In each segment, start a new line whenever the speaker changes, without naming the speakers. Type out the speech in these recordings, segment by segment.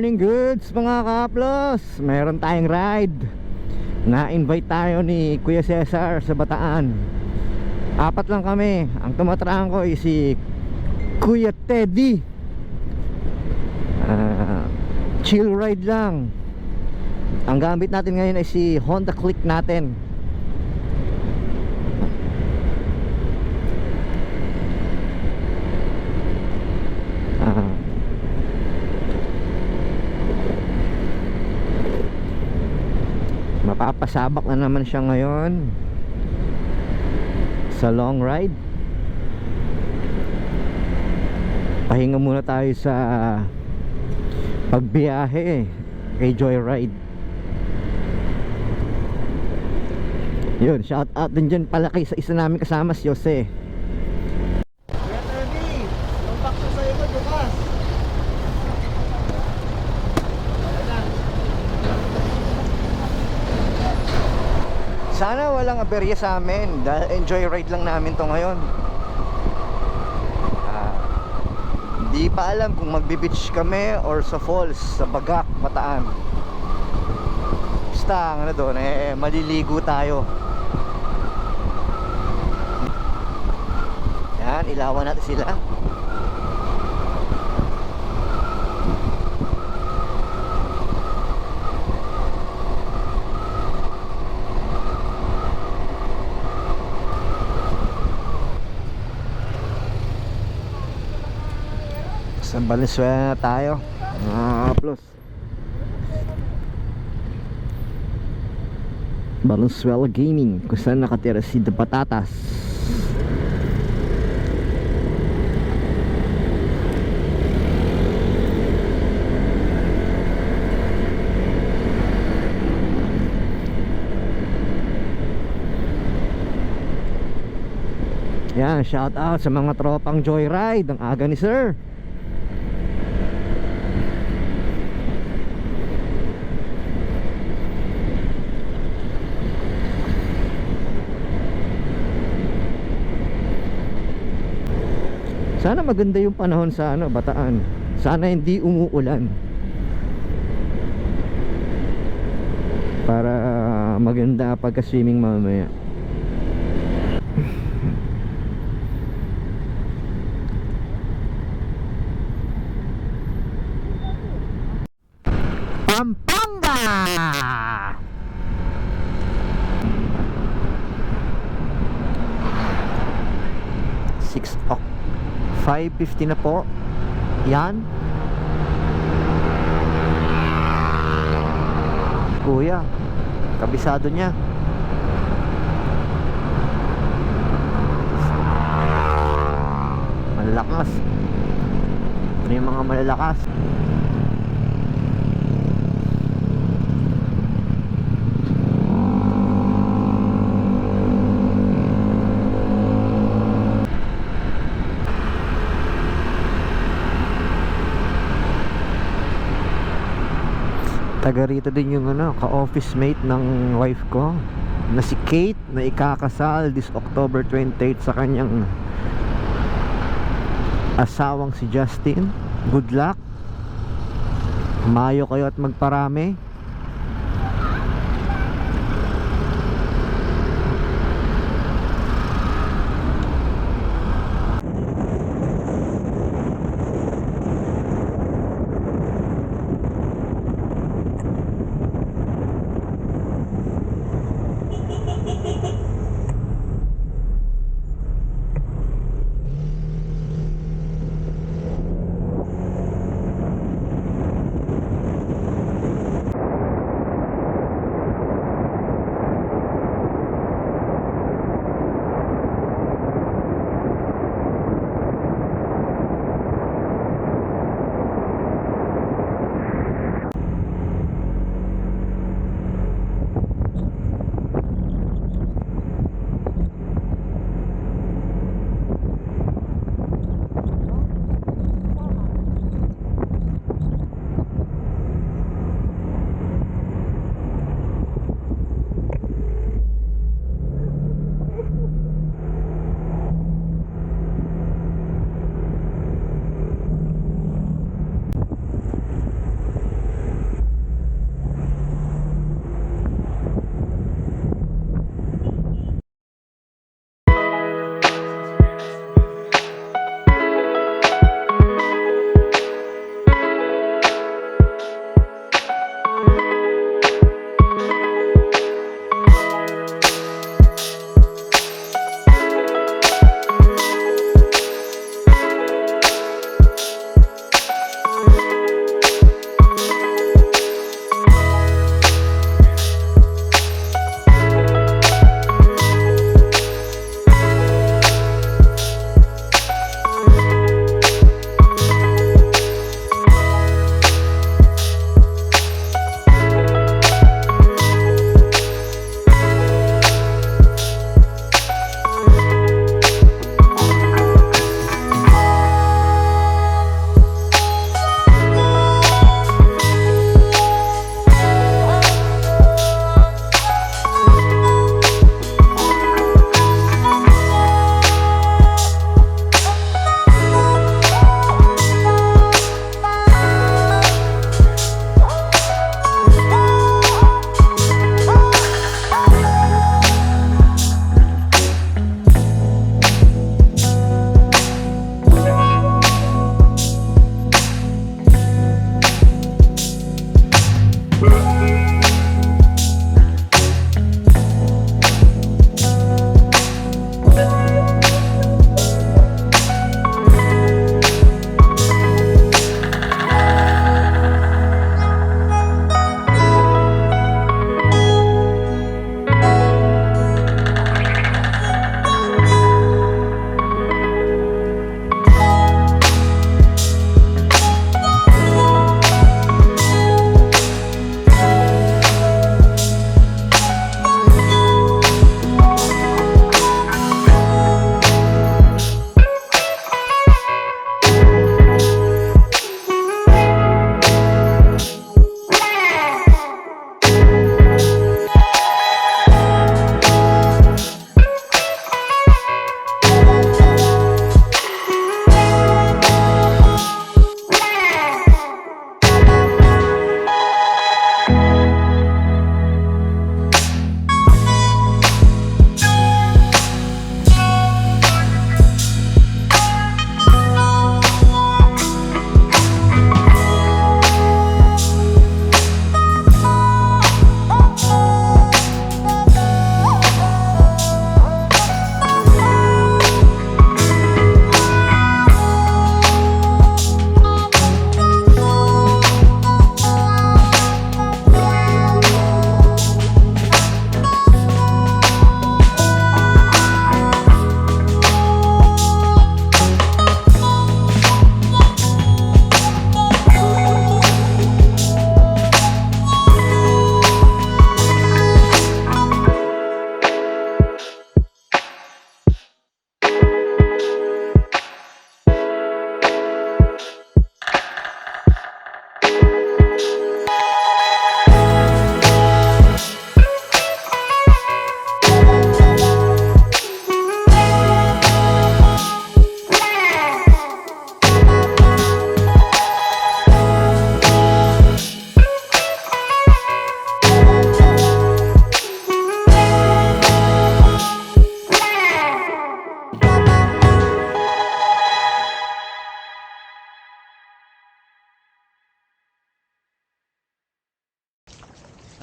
morning goods mga kaplos. Meron tayong ride. Na-invite tayo ni Kuya Cesar sa Bataan. Apat lang kami. Ang tumatraan ko ay si Kuya Teddy. Chill ride lang. Ang gamit natin ngayon ay si Honda Click natin. Mapapasabak na naman siya ngayon sa long ride. Pahinga muna tayo sa pagbiyahe kay Joyride. Yun, shout out din dyan pala kay sa isa namin kasama, si Jose. Sana walang aberya sa amin dahil enjoy ride lang namin to ngayon. Di pa alam kung magbe-beach kami or sa falls sa Bagak, Bataan. Basta ano doon, maliligo tayo. Yan, ilawan natin sila. Sa Valenzuela na tayo plus Valenzuela Gaming, kung saan nakatira si The Patatas. Yan, shout out sa mga tropang Joyride. Ang aga ni Sir. Sana maganda yung panahon sa Bataan. Sana hindi umuulan. Para maganda pagka-swimming mamaya. Pampanga! 5:50 na po. Yan. Kuya, kabisado niya. Malalakas. Ano yung mga malalakas? Taga rito din yung ka-office mate ng wife ko na si Kate, na ikakasal this October 28 sa kanyang asawang si Justin. Good luck. Mayo kayo at magparami.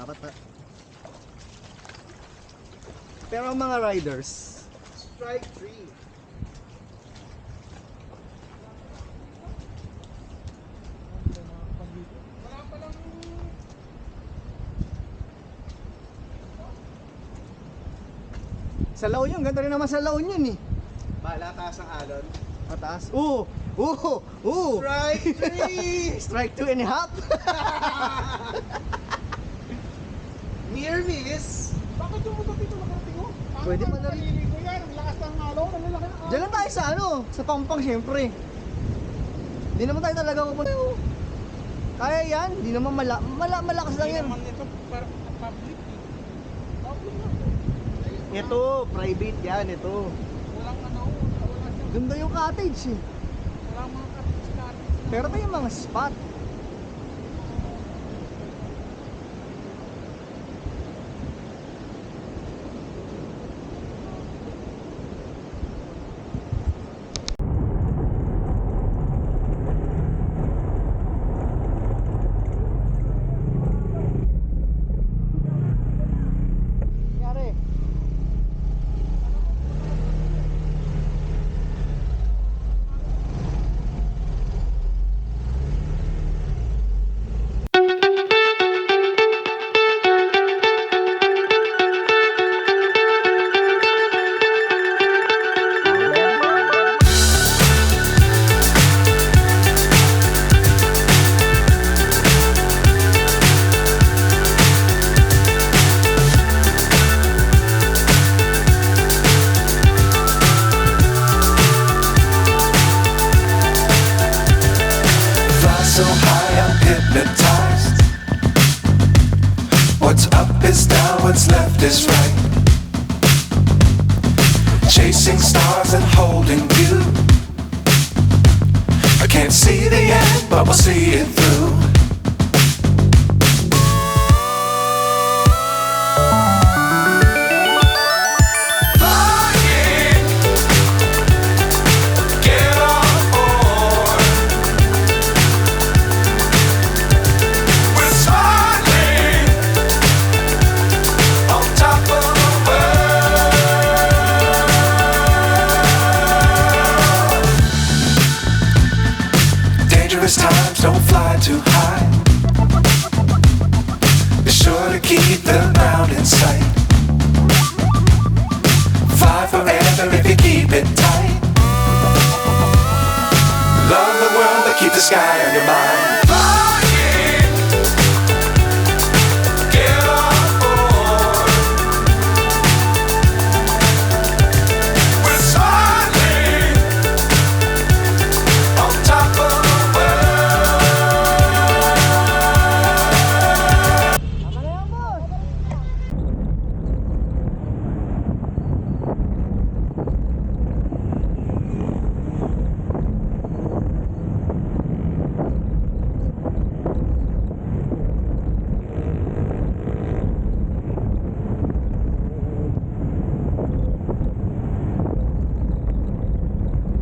Apat pa. Pero ang mga riders, strike 3. Sa laon yun, ganda rin naman sa laon yun eh.
Bala, taas ang alon.
Mataas. Strike 3! Strike 2 and a half.
Near miss.
Bakit yung motor dito nakarating mo?
Pwede pa na rin.
Maliligo yan, ang lakas ng alaw, ang lalaki ng alaw.
Diyan lang tayo sa ano, sa Pampang syempre. Hindi naman tayo talaga pupunta. Kaya yan, hindi naman malakas lang
Hindi
yan.
naman ito para public eh. Public lang.
Ito, private yan, ito.
Walang ano, wala siyang,
Ganda yung cottage eh.
walang mga cottage.
Pero ito yung mga spot. Nangyari.
Fly so high, I'm hypnotized. What's up is down, what's left is right. Chasing stars and holding you. I can't see the end, but we'll see it through. Flying, get on board. We're smiling on top of the world. Dangerous times, don't fly too high. Be sure to keep the ground in sight. Fly forever if you keep it tight. Love the world, but keep the sky on your mind.